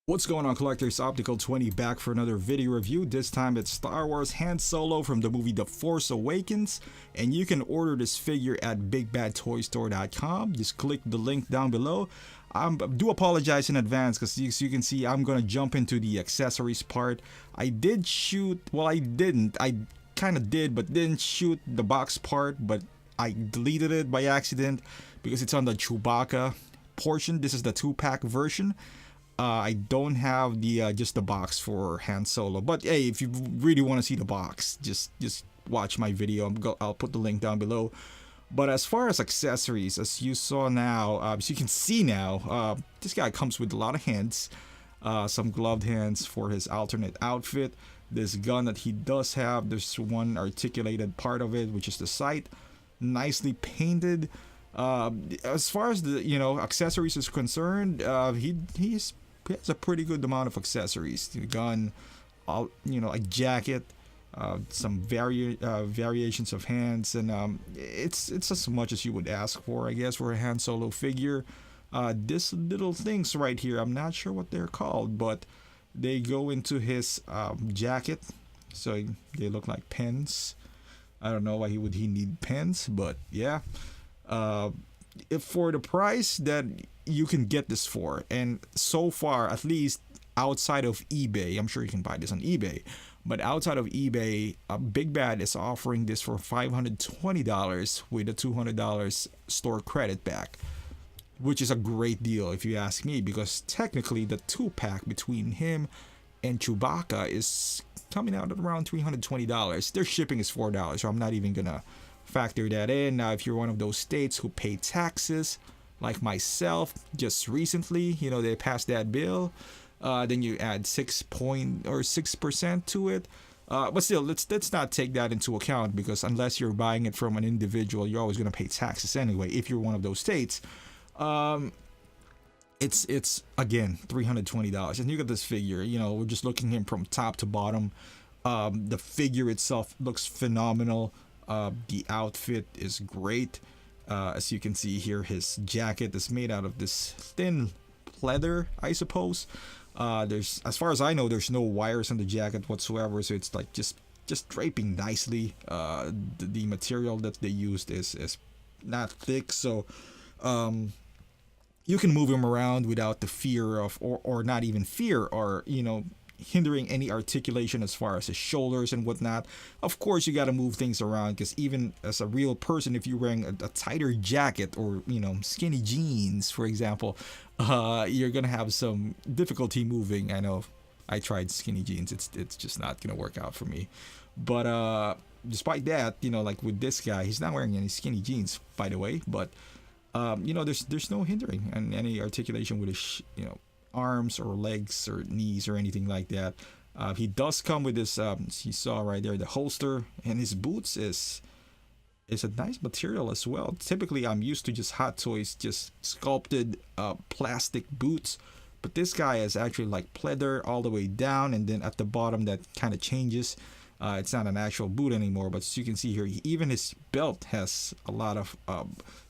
What's going on, collectors? Optical 20 back for another video review. This time it's Star Wars Han Solo from the movie The Force Awakens, and you can order this figure at bigbadtoystore.com. Just click the link down below. I do apologize in advance because as you can see, I'm gonna jump into the accessories part. I did shoot, well, I didn't. I kind of did, but didn't shoot the box part, but I deleted it by accident because it's on the Chewbacca portion. This is the 2-pack version. I don't have the just the box for Han Solo, but hey, if you really want to see the box, just watch my video. I'll put the link down below. But as far as accessories, as you saw now, as you can see now, this guy comes with a lot of hands, some gloved hands for his alternate outfit. This gun that he does have, there's one articulated part of it, which is the sight, nicely painted. As far as the accessories is concerned, he has a pretty good amount of accessories. The gun, a jacket, some variations of hands, and it's as much as you would ask for, I guess, for a Han Solo figure. This little things right here, I'm not sure what they're called, but they go into his jacket, so they look like pens. I don't know why he need pens, but yeah. If for the price that you can get this for, and so far, at least outside of eBay, I'm sure you can buy this on eBay, but outside of eBay, Big Bad is offering this for $520 with a $200 store credit back, which is a great deal if you ask me, because technically the 2-pack between him and Chewbacca is coming out at around $320. Their shipping is $4, so I'm not even gonna factor that in. Now, if you're one of those states who pay taxes, like myself, just recently, they passed that bill, then you add 6% to it. But still, let's not take that into account, because unless you're buying it from an individual, you're always going to pay taxes anyway. If you're one of those states, it's again $320. And you got this figure. We're just looking at him from top to bottom. The figure itself looks phenomenal. The outfit is great. As you can see here, his jacket is made out of this thin leather, I suppose. There's, as far as I know, there's no wires on the jacket whatsoever, so it's like just draping nicely. The material that they used is not thick, so you can move him around without the fear of, or not even fear, or hindering any articulation as far as his shoulders and whatnot. Of course, you got to move things around, because even as a real person, if you're wearing a tighter jacket or skinny jeans, for example, you're gonna have some difficulty moving. I know I tried skinny jeans, it's just not gonna work out for me. But despite that, like with this guy, he's not wearing any skinny jeans, by the way, but there's no hindering and any articulation with his arms or legs or knees or anything like that. He does come with this, you saw right there, the holster, and his boots is a nice material as well. Typically, I'm used to just Hot Toys, just sculpted plastic boots, but this guy is actually like pleather all the way down, and then at the bottom that kind of changes. It's not an actual boot anymore, but as you can see here, even his belt has a lot of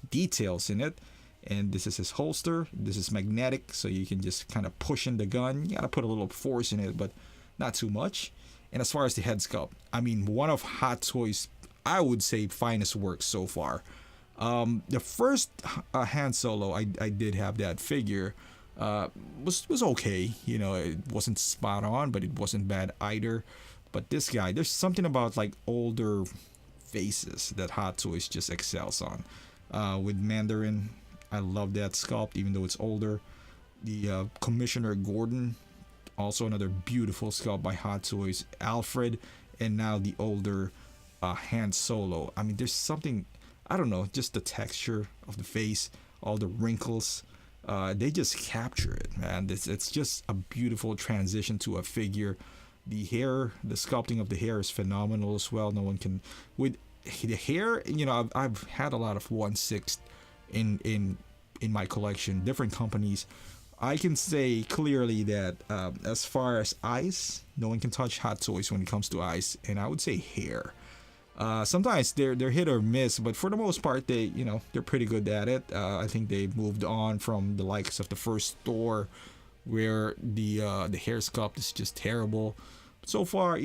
details in it. And this is his holster. This is magnetic, so you can just kind of push in the gun. You gotta put a little force in it, but not too much. And as far as the head sculpt, I mean, one of Hot Toys', I would say, finest works so far. The first Han Solo, I did have that figure. Was okay. It wasn't spot on, but it wasn't bad either. But this guy, there's something about like older faces that Hot Toys just excels on. With Mandarin, I love that sculpt, even though it's older. The Commissioner Gordon, also another beautiful sculpt by Hot Toys. Alfred, and now the older Han Solo. I mean, there's something, I don't know, just the texture of the face, all the wrinkles. They just capture it, man. It's just a beautiful transition to a figure. The hair, the sculpting of the hair is phenomenal as well. No one can, with the hair, I've had a lot of 1/6 in my collection, different companies. I can say clearly that as far as eyes, no one can touch Hot Toys when it comes to eyes, and I would say hair. Sometimes they're hit or miss, but for the most part, they're pretty good at it. I think they moved on from the likes of the first Thor where the hair sculpt is just terrible. So far,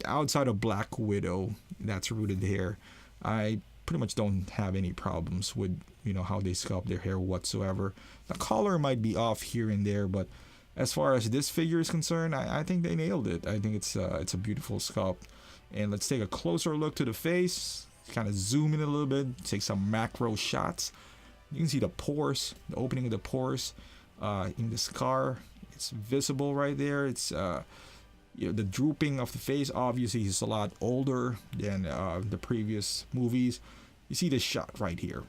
outside of Black Widow, that's rooted hair, I pretty much don't have any problems with how they sculpt their hair whatsoever. The color might be off here and there, but as far as this figure is concerned, I think they nailed it. I think it's a beautiful sculpt. And let's take a closer look to the face. Kind of zoom in a little bit, take some macro shots. You can see the pores, the opening of the pores in the scar. It's visible right there. It's the drooping of the face. Obviously, he's a lot older than the previous movies. You see this shot right here.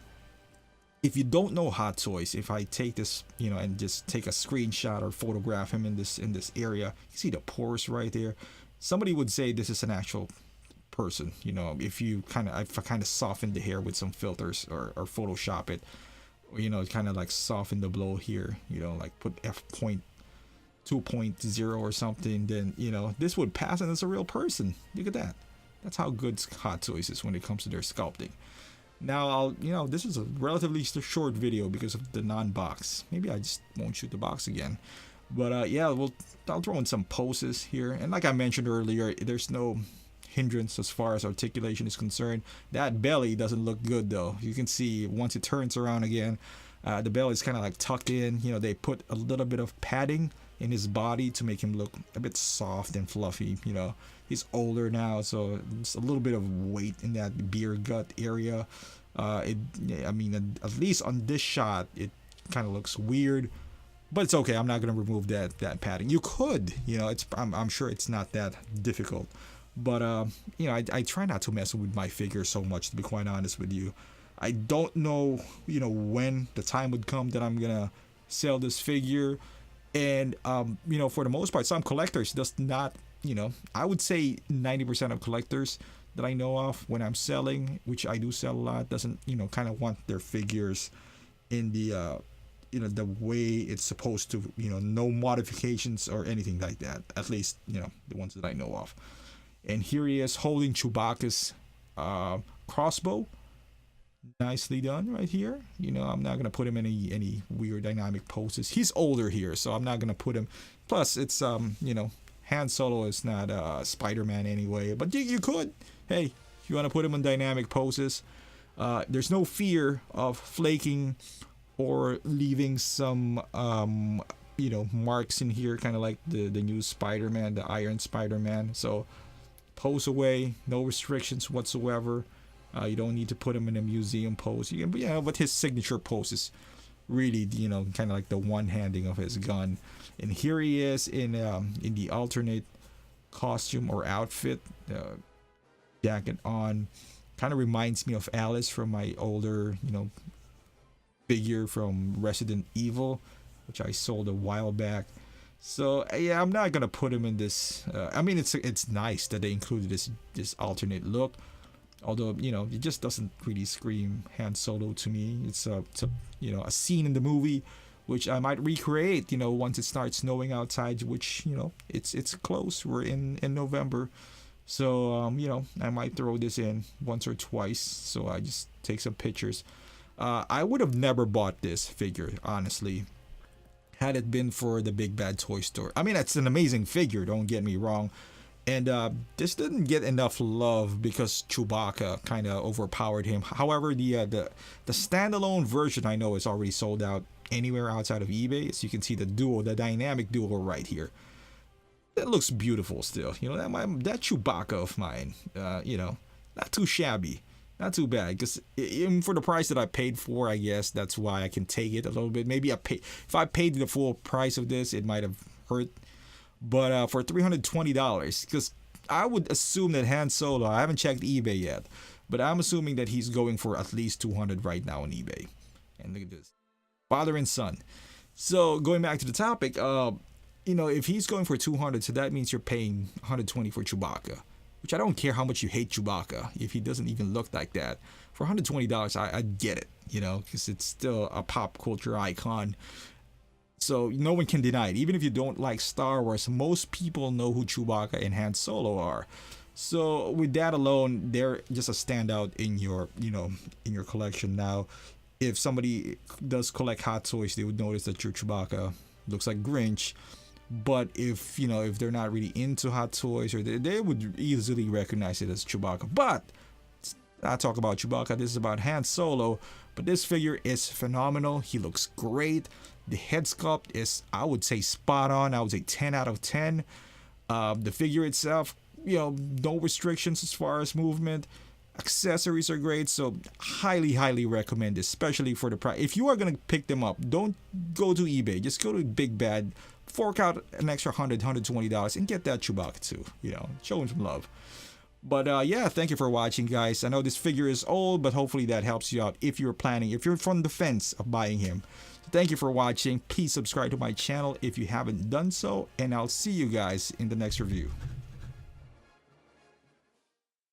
If you don't know Hot Toys, if I take this, and just take a screenshot or photograph him in this area, you see the pores right there. Somebody would say this is an actual person. If I kind of soften the hair with some filters or Photoshop it, or, kind of like soften the blow here, like put f.2.0 or something, then this would pass and it's a real person. Look at that. That's how good Hot Toys is when it comes to their sculpting. Now this is a relatively short video because of the non-box. Maybe I just won't shoot the box again. But I'll throw in some poses here, and like I mentioned earlier, there's no hindrance as far as articulation is concerned. That belly doesn't look good though. You can see once it turns around again, the belly is kind of like tucked in. They put a little bit of padding in his body to make him look a bit soft and fluffy. He's older now, so it's a little bit of weight in that beer gut area. At least on this shot, it kind of looks weird. But it's okay. I'm not gonna remove that padding. You could, I'm sure it's not that difficult. But I try not to mess with my figure so much, to be quite honest with you. I don't know, when the time would come that I'm gonna sell this figure. And for the most part, some collectors does not, I would say 90% of collectors that I know of, when I'm selling, which I do sell a lot, doesn't kind of want their figures in the the way it's supposed to, no modifications or anything like that. At least the ones that I know of. And here he is holding Chewbacca's crossbow. Nicely done right here. I'm not gonna put him in any weird dynamic poses. He's older here, so I'm not gonna put him. Plus, it's Han Solo is not Spider-Man anyway. But you could. Hey, if you want to put him in dynamic poses, there's no fear of flaking or leaving some marks in here, kind of like the new Spider-Man, the Iron Spider-Man. So pose away, no restrictions whatsoever. You don't need to put him in a museum pose. But his signature pose is really, kind of like the one-handing of his gun. And here he is in the alternate costume or outfit, jacket on. Kind of reminds me of Alice from my older, figure from Resident Evil, which I sold a while back. So I'm not gonna put him in this. It's nice that they included this alternate look, although it just doesn't really scream Han Solo to me. It's a scene in the movie which I might recreate once it starts snowing outside, which it's close. We're in November, so I might throw this in once or twice, so I just take some pictures. I would have never bought this figure, honestly, had it been for the Big Bad Toy Store. It's an amazing figure, don't get me wrong. And this didn't get enough love because Chewbacca kind of overpowered him. However, the standalone version I know is already sold out anywhere outside of eBay. As you can see, the dynamic duo right here. That looks beautiful still. That Chewbacca of mine, not too shabby. Not too bad, because even for the price that I paid for, I guess that's why I can take it a little bit. Maybe if I paid the full price of this, it might have hurt. But for $320, because I would assume that Han Solo, I haven't checked eBay yet, but I'm assuming that he's going for at least $200 right now on eBay. And look at this, father and son. So going back to the topic, if he's going for $200, so that means you're paying $120 for Chewbacca. Which I don't care how much you hate Chewbacca, if he doesn't even look like that. For $120, I get it, because it's still a pop culture icon. So no one can deny it. Even if you don't like Star Wars, most people know who Chewbacca and Han Solo are. So with that alone, they're just a standout in your collection. Now, if somebody does collect Hot Toys, they would notice that your Chewbacca looks like Grinch. But if if they're not really into Hot Toys, or they would easily recognize it as Chewbacca. But I talk about Chewbacca. This is about Han Solo. But this figure is phenomenal. He looks great. The head sculpt is, I would say, spot on. I would say 10 out of 10. The figure itself, no restrictions as far as movement. Accessories are great, so highly recommend, especially for the price. If you are gonna pick them up, don't go to eBay. Just go to Big Bad, fork out an extra $120 and get that Chewbacca too. Show him some love. But yeah, thank you for watching, guys. I know this figure is old, but hopefully that helps you out if you're from the fence of buying him. So thank you for watching. Please subscribe to my channel if you haven't done so, and I'll see you guys in the next review.